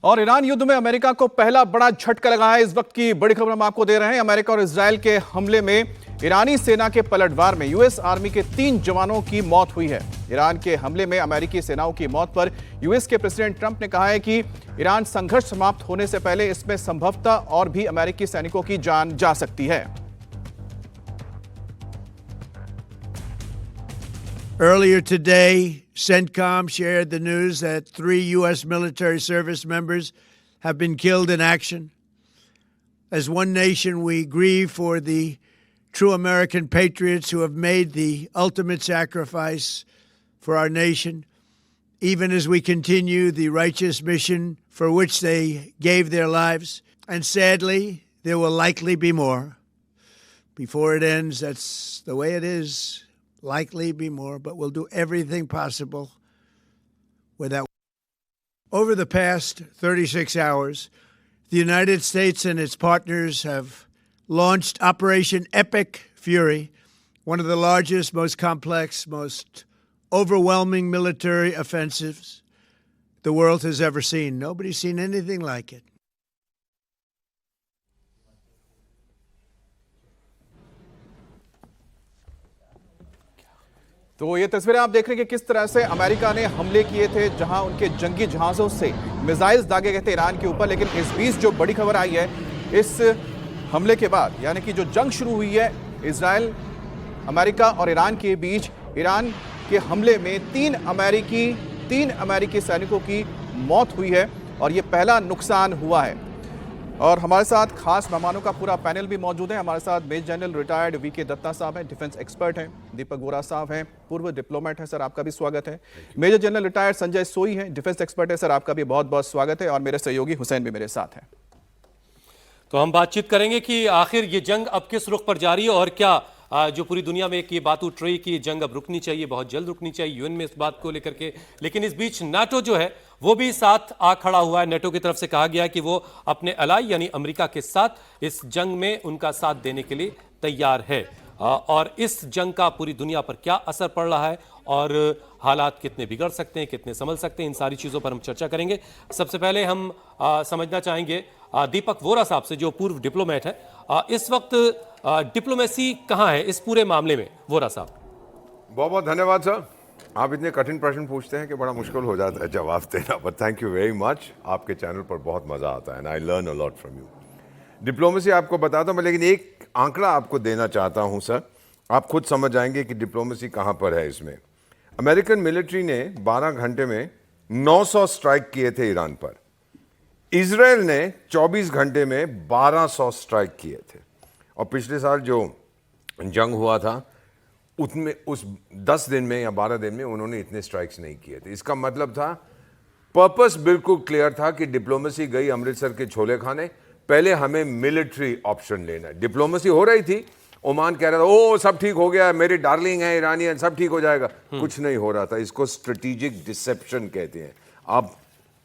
और ईरान युद्ध में अमेरिका को पहला बड़ा झटका लगा है। इस वक्त की बड़ी खबर हम आपको दे रहे हैं। अमेरिका और इजरायल के हमले में ईरानी सेना के पलटवार में यूएस आर्मी के 3 जवानों की मौत हुई है। ईरान के हमले में अमेरिकी सेनाओं की मौत पर यूएस के प्रेसिडेंट ट्रंप ने कहा है कि ईरान संघर्ष समाप्त होने से पहले इसमें संभवतः और भी अमेरिकी सैनिकों की जान जा सकती है। Earlier today, CENTCOM shared the news that 3 U.S. military service members have been killed in action. As one nation, we grieve for the true American patriots who have made the ultimate sacrifice for our nation, even as we continue the righteous mission for which they gave their lives. And sadly, there will likely be more. Before it ends, that's the way it is. Likely be more, but we'll do everything possible with that. Over the past 36 hours, the United States and its partners have launched Operation Epic Fury, one of the largest, most complex, most overwhelming military offensives the world has ever seen. Nobody's seen anything like it. तो ये तस्वीरें आप देख रहे हैं कि किस तरह से अमेरिका ने हमले किए थे, जहां उनके जंगी जहाजों से मिसाइल्स दागे गए थे ईरान के ऊपर। लेकिन इस बीच जो बड़ी खबर आई है, इस हमले के बाद, यानी कि जो जंग शुरू हुई है इजराइल, अमेरिका और ईरान के बीच, ईरान के हमले में 3 अमेरिकी सैनिकों की मौत हुई है और ये पहला नुकसान हुआ है। और हमारे साथ खास मेहमानों का पूरा पैनल भी मौजूद है। हमारे साथ major general retired VK Datta साहब हैं, डिफेंस एक्सपर्ट हैं। दीपक वोरा साहब हैं, पूर्व डिप्लोमेट हैं, सर आपका भी स्वागत है। मेजर जनरल रिटायर्ड संजय सोई हैं, डिफेंस एक्सपर्ट है, सर आपका भी बहुत बहुत स्वागत है। और मेरे सहयोगी हुसैन भी मेरे साथ हैं। तो हम बातचीत करेंगे कि आखिर ये जंग अब किस रुख पर जा रही है और क्या जो पूरी दुनिया में एक ये बात उठ रही कि जंग अब रुकनी चाहिए, बहुत जल्द रुकनी चाहिए, यूएन में इस बात को लेकर के। लेकिन इस बीच नाटो जो है वो भी साथ आ खड़ा हुआ है। नाटो की तरफ से कहा गया कि वो अपने अलाई यानी अमेरिका के साथ इस जंग में उनका साथ देने के लिए तैयार है। और इस जंग का पूरी दुनिया पर क्या असर पड़ रहा है और हालात कितने बिगड़ सकते हैं, कितने संभल सकते हैं, इन सारी चीज़ों पर हम चर्चा करेंगे। सबसे पहले हम समझना चाहेंगे दीपक वोरा साहब से, जो पूर्व डिप्लोमेट है। इस वक्त डिप्लोमेसी कहाँ है इस पूरे मामले में, वोरा साहब? बहुत बहुत धन्यवाद सर। आप इतने कठिन प्रश्न पूछते हैं कि बड़ा मुश्किल हो जाता है जवाब देना, but thank you very much. आपके चैनल पर बहुत मज़ा आता है and I learn a lot from you. Diplomacy आपको बताता हूँ मैं, लेकिन एक आंकड़ा आपको देना चाहता हूँ सर, आप खुद समझ जाएंगे कि डिप्लोमेसी कहाँ पर है इसमें। अमेरिकन मिलिट्री ने 12 घंटे में 900 स्ट्राइक किए थे ईरान पर। इजराइल ने 24 घंटे में 1200 स्ट्राइक किए थे। और पिछले साल जो जंग हुआ था उसमें उस 10 दिन में या 12 दिन में उन्होंने इतने स्ट्राइक्स नहीं किए थे। इसका मतलब था, पर्पस बिल्कुल क्लियर था कि डिप्लोमेसी गई अमृतसर के छोले खाने, पहले हमें मिलिट्री ऑप्शन लेना है। डिप्लोमेसी हो रही थी, ओमान कह रहा था ओ सब ठीक हो गया, मेरी डार्लिंग है ईरानियन, सब ठीक हो जाएगा। कुछ नहीं हो रहा था। इसको स्ट्रेटेजिक डिसेप्शन कहते हैं। आप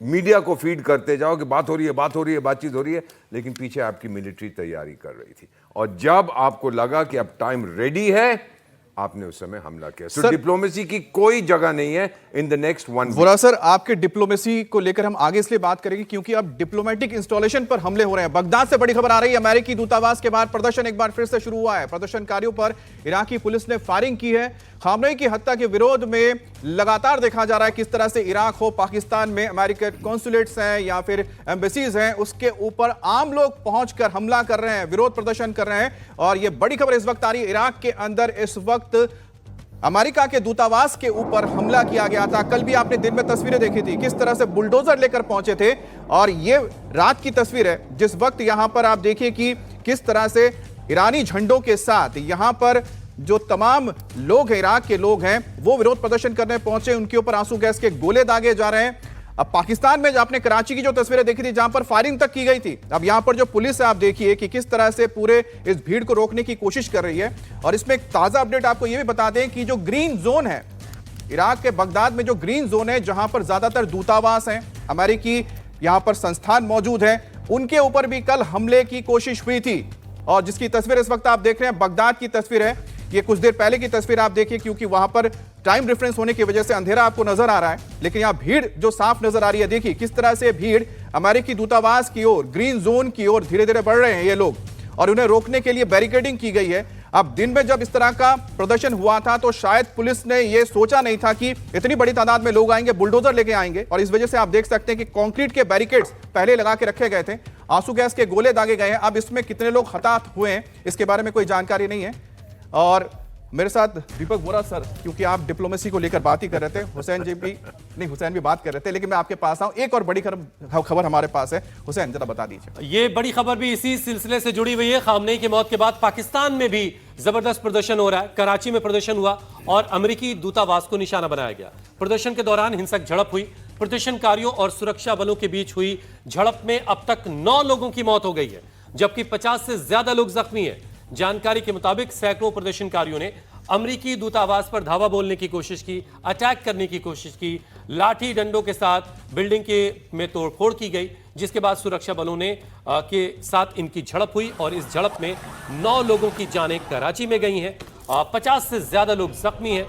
मीडिया को फीड करते जाओ कि बात हो रही है, बातचीत हो रही है, लेकिन पीछे आपकी मिलिट्री तैयारी कर रही थी। और जब आपको लगा कि अब टाइम रेडी है, आपने उस समय हमला किया। सो डिप्लोमेसी की कोई जगह नहीं है in the next 1 week. Vora sir, आपके डिप्लोमेसी को लेकर हम आगे इसलिए बात करेंगे क्योंकि अब डिप्लोमेटिक इंस्टॉलेशन पर हमले हो रहे हैं। बगदाद से बड़ी खबर आ रही है, अमेरिकी दूतावास के बाहर प्रदर्शन एक बार फिर से शुरू हुआ है। प्रदर्शनकारियों पर इराकी पुलिस ने फायरिंग की है। खामनेई की हत्या के विरोध में लगातार देखा जा रहा है किस तरह से इराक हो, पाकिस्तान में अमेरिकन कॉन्सुलेट्स हैं या फिर एम्बेसीज हैं, उसके ऊपर आम लोग पहुंचकर हमला कर रहे हैं, विरोध प्रदर्शन कर रहे हैं। और यह बड़ी खबर इस वक्त आ रही है, इराक के अंदर इस वक्त अमेरिका के दूतावास के ऊपर हमला किया गया था। कल भी आपने दिन में तस्वीरें देखी थी किस तरह से बुलडोजर लेकर पहुंचे थे। और ये रात की तस्वीर है जिस वक्त यहां पर आप देखिए कि किस तरह से ईरानी झंडों के साथ यहां पर जो तमाम लोग हैं, इराक के लोग हैं, वो विरोध प्रदर्शन करने पहुंचे। उनके ऊपर आंसू गैस के गोले दागे जा रहे हैं। अब पाकिस्तान में आपने कराची की जो तस्वीरें देखी थी जहां पर फायरिंग तक की गई थी, अब यहां पर जो पुलिस है आप देखिए कि किस तरह से पूरे इस भीड़ को रोकने की कोशिश कर रही है। और इसमें एक ताजा अपडेट आपको यह भी बता दें कि जो ग्रीन जोन है इराक के बगदाद में, जो ग्रीन जोन है जहां पर ज्यादातर दूतावास हैं, अमेरिकी यहां पर संस्थान मौजूद है, उनके ऊपर भी कल हमले की कोशिश हुई थी। और जिसकी तस्वीर इस वक्त आप देख रहे हैं बगदाद की तस्वीर है, ये कुछ देर पहले की तस्वीर आप देखिए, क्योंकि वहां पर टाइम डिफरेंस होने की वजह से अंधेरा आपको नजर आ रहा है, लेकिन यहां भीड़ जो साफ नजर आ रही है, देखिए किस तरह से भीड़ अमेरिकी दूतावास की ओर, ग्रीन जोन की ओर धीरे धीरे बढ़ रहे हैं ये लोग, और उन्हें रोकने के लिए बैरिकेडिंग की गई है। अब दिन में जब इस तरह का प्रदर्शन हुआ था तो शायद पुलिस ने यह सोचा नहीं था कि इतनी बड़ी तादाद में लोग आएंगे, बुलडोजर लेके आएंगे, और इस वजह से आप देख सकते हैं कि कंक्रीट के बैरिकेड्स पहले लगा के रखे गए थे, आंसू गैस के गोले दागे गए हैं। अब इसमें कितने लोग हताहत हुए हैं इसके बारे में कोई जानकारी नहीं है। और मेरे साथ दीपक बोरा सर, क्योंकि आप डिप्लोमेसी को लेकर बात ही कर रहे थे, हुसैन जी भी नहीं, हुसैन भी बात कर रहे थे, लेकिन मैं आपके पास आऊं, एक और बड़ी खबर हमारे पास है। हुसैन जरा बता दीजिए। ये बड़ी खबर भी इसी सिलसिले से जुड़ी हुई है। खामनेई की मौत के बाद पाकिस्तान में भी जबरदस्त प्रदर्शन हो रहा है। कराची में प्रदर्शन हुआ और अमेरिकी दूतावास को निशाना बनाया गया। प्रदर्शन के दौरान हिंसक झड़प हुई। प्रदर्शनकारियों और सुरक्षा बलों के बीच हुई झड़प में अब तक 9 लोगों की मौत हो गई है, जबकि 50 से ज्यादा लोग जख्मी हैं। जानकारी के मुताबिक सैकड़ों प्रदर्शनकारियों ने अमेरिकी दूतावास पर धावा बोलने की कोशिश की, अटैक करने की कोशिश की, लाठी डंडों के साथ बिल्डिंग में तोड़फोड़ की गई, जिसके बाद सुरक्षा बलों ने के साथ इनकी झड़प हुई और इस झड़प में 9 लोगों की जानें कराची में गई हैं। 50 से ज्यादा लोग जख्मी हैं।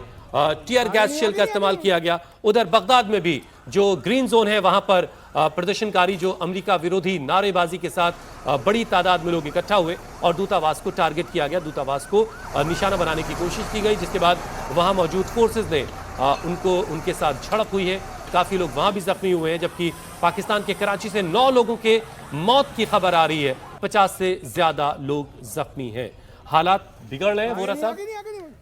टीयर गैस शेल का इस्तेमाल किया गया। उधर बगदाद में भी जो ग्रीन जोन है वहां पर प्रदर्शनकारी जो अमेरिका विरोधी नारेबाजी के साथ बड़ी तादाद में लोग इकट्ठा हुए और दूतावास को टारगेट किया गया। दूतावास को निशाना बनाने की कोशिश की गई, जिसके बाद वहां मौजूद फोर्सेस ने उनके साथ झड़प हुई है। काफी लोग वहां भी जख्मी हुए हैं, जबकि पाकिस्तान के कराची से 9 लोगों के मौत की खबर आ रही है। 50 से ज्यादा लोग जख्मी हैं। हालात बिगड़ रहे हैं बोरा साहब।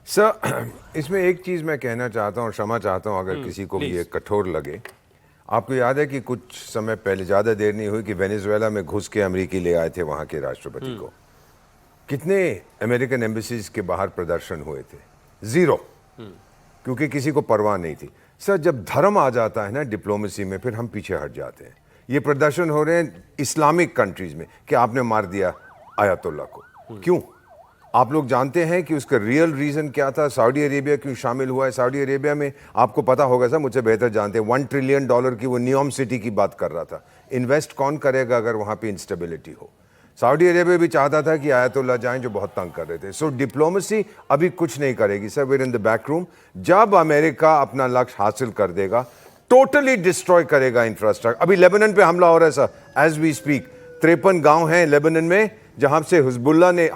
सर, इसमें एक चीज मैं कहना चाहता हूँ, क्षमा चाहता हूँ अगर किसी को भी ये कठोर लगे। आपको याद है कि कुछ समय पहले, ज्यादा देर नहीं हुई, कि वेनेजुएला में घुस के अमेरिकी ले आए थे वहां के राष्ट्रपति को। कितने अमेरिकन एम्बेसीज के बाहर प्रदर्शन हुए थे? 0, क्योंकि किसी को परवाह नहीं थी। सर, जब धर्म आ जाता है ना डिप्लोमेसी में, फिर हम पीछे हट जाते हैं। ये प्रदर्शन हो रहे हैं इस्लामिक कंट्रीज में कि आपने मार दिया आयतुल्ला को। क्यों? आप लोग जानते हैं कि उसका रियल रीजन क्या था? सऊदी अरेबिया क्यों शामिल हुआ है? सऊदी अरेबिया में आपको पता होगा सर, मुझसे बेहतर जानते हैं, $1 ट्रिलियन की वो नियोम सिटी की बात कर रहा था। इन्वेस्ट कौन करेगा अगर वहां पे इंस्टेबिलिटी हो? सऊदी अरेबिया भी चाहता था कि आयतुल्ला जाएं, जो बहुत तंग कर रहे थे। सो डिप्लोमेसी अभी कुछ नहीं करेगी sir, where in the back room. जब अमेरिका अपना लक्ष्य हासिल कर देगा, टोटली डिस्ट्रॉय करेगा इंफ्रास्ट्रक्चर। अभी लेबनान पे हमला हो रहा है सर, एज वी स्पीक। 53 गांव हैं लेबनान में जहां से हिजबुल्लाह ने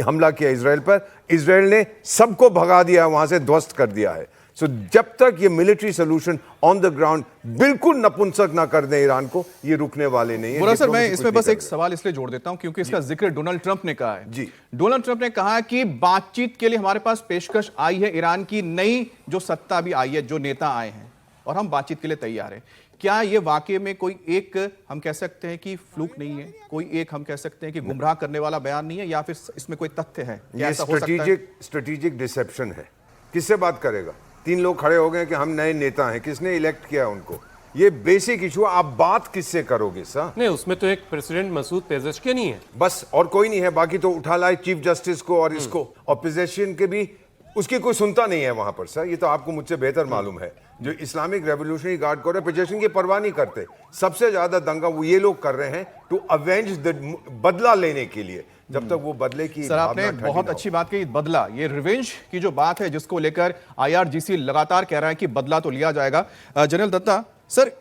हमला किया इजराइल पर। इजराइल ने सबको भगा दिया, वहां से ध्वस्त कर दिया है। सो जब तक ये military solution on the ground बिल्कुल नपुंसक ना कर दे ईरान को, ये रुकने वाले नहीं है। सर, मैं इसमें बस एक सवाल इसलिए जोड़ देता हूं क्योंकि इसका जिक्र डोनाल्ड ट्रंप ने कहा है। जी, डोनाल्ड ट्रंप ने कहा कि बातचीत के लिए हमारे पास पेशकश आई है, ईरान की नई जो सत्ता भी आई है, जो नेता आए हैं, और हम बातचीत के लिए तैयार हैं। क्या ये वाकई में कोई एक हम कह सकते हैं कि फ्लूक नहीं है, कोई एक हम कह सकते हैं कि गुमराह करने वाला बयान नहीं है, या फिर इसमें कोई तथ्य है? ये स्ट्रेटेजिक डिसेप्शन है। किससे बात करेगा? 3 लोग खड़े हो गए कि हम नए नेता हैं, किसने इलेक्ट किया उनको? ये बेसिक इशू। आप बात किससे करोगे सर? नहीं, उसमें तो एक प्रेसिडेंट मसूद पेजेशकियान नहीं है, बस, और कोई नहीं है। बाकी तो उठा लाए चीफ जस्टिस को और इसको, और पोजीशन के भी उसकी कोई सुनता नहीं है वहां पर सर। ये तो आपको मुझसे बेहतर मालूम है। जो इस्लामिक रेवोल्यूशनरी गार्ड को पोजीशन की परवाह नहीं करते। सबसे ज्यादा दंगा वो ये लोग कर रहे हैं टू अवेंज द, बदला लेने के लिए। जब तक वो बदले की सर, आपने बहुत अच्छी बात कही, बदला, ये रिवेंज की जो बात है, जिसको लेकर IRGC लगातार कह रहा है कि बदला तो लिया जाएगा। जनरल दत्ता सर,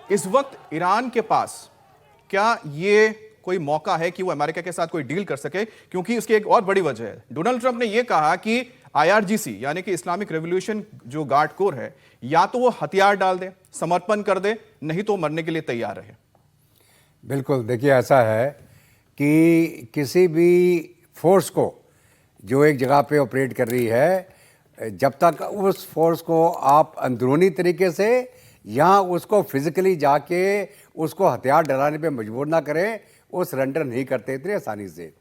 इस वक्त ईरान के पास क्या ये कोई मौका है कि वो अमेरिका के साथ कोई डील कर सके? क्योंकि उसकी एक और बड़ी वजह है, डोनाल्ड ट्रंप ने यह कहा कि IRGC यानी कि इस्लामिक रेवोल्यूशन जो गार्ड कोर है, या तो वो हथियार डाल दे, समर्पण कर दे, नहीं तो मरने के लिए तैयार रहे। बिल्कुल, देखिए ऐसा है कि किसी भी फोर्स को जो एक जगह पे ऑपरेट कर रही है, जब तक उस फोर्स को आप अंदरूनी तरीके से या उसको फिजिकली जाके उसको हथियार डलाने पे मजबूर ना करें, वो सरेंडर नहीं करते इतनी आसानी से।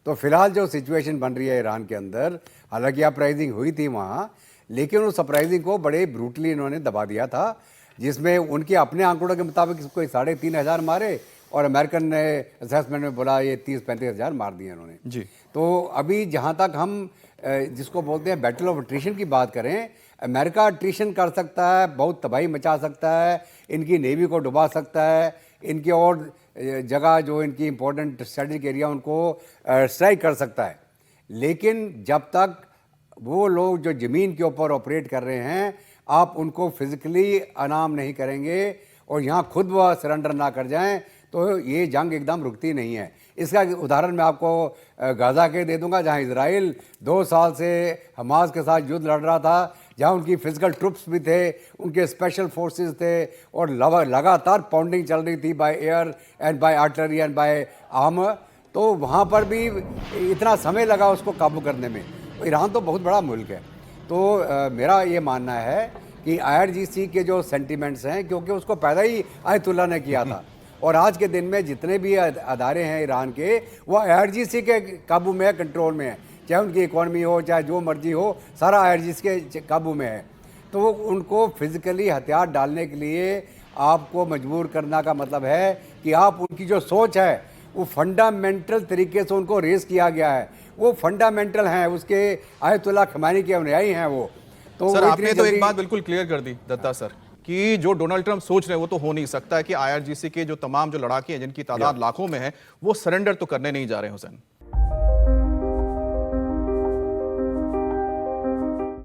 तो फिलहाल जो सिचुएशन बन रही है ईरान के अंदर, हालांकि अपराइजिंग हुई थी वहाँ, लेकिन उस अपराइजिंग को बड़े ब्रूटली इन्होंने दबा दिया था, जिसमें उनके अपने आंकड़ों के मुताबिक कोई 3,500 मारे और अमेरिकन ने असेसमेंट में बोला ये 30-35 हज़ार मार दिए इन्होंने जी। तो अभी जहाँ तक हम जिसको बोलते हैं बैटल ऑफ अट्रिशन की बात करें, अमेरिका अट्रिशन कर सकता है, बहुत तबाही मचा सकता है, इनकी नेवी को डुबा सकता है, इनकी और जगह जो इनकी इंपॉर्टेंट स्ट्रेटेजिक एरिया उनको स्ट्राइक कर सकता है। लेकिन जब तक वो लोग जो ज़मीन के ऊपर ऑपरेट कर रहे हैं, आप उनको फिजिकली अनाम नहीं करेंगे और यहाँ खुद वह सरेंडर ना कर जाएं तो ये जंग एकदम रुकती नहीं है। इसका उदाहरण मैं आपको गाज़ा के दे दूंगा, जहाँ इजराइल 2 साल से हमास के साथ युद्ध लड़ रहा था, जहाँ उनकी फिजिकल ट्रुप्स भी थे, उनके स्पेशल फोर्सेस थे और लगातार पाउंडिंग चल रही थी by air and by artillery and by armour. तो वहाँ पर भी इतना समय लगा उसको काबू करने में। ईरान तो बहुत बड़ा मुल्क है। तो मेरा ये मानना है कि IRGC के जो सेंटिमेंट्स हैं, क्योंकि उसको पैदा ही आयतुल्ला ने किया था और आज के दिन में जितने भी अदारे हैं ईरान के, वो IRGC के काबू में है, कंट्रोल में है। चाहे उनकी इकॉनमी हो, चाहे जो मर्जी हो, सारा IRGC के काबू में है। तो उनको फिजिकली हथियार डालने के लिए आपको मजबूर करना का मतलब है कि आप उनकी जो सोच है वो फंडामेंटल तरीके से उनको रेस किया गया है। वो फंडामेंटल हैं, उसके आयतुल्ला खमैनी के अनुयायी हैं वो। तो सर वो आपने इतनी तो एक जल्दी- बात बिल्कुल क्लियर कर दी दत्ता सर कि जो डोनाल्ड ट्रंप सोच रहे हैं वो तो हो नहीं सकता है कि IRGC के जो तमाम जो लड़ाके हैं जिनकी तादाद लाखों में है वो सरेंडर तो करने नहीं जा रहे हैं हुसैन।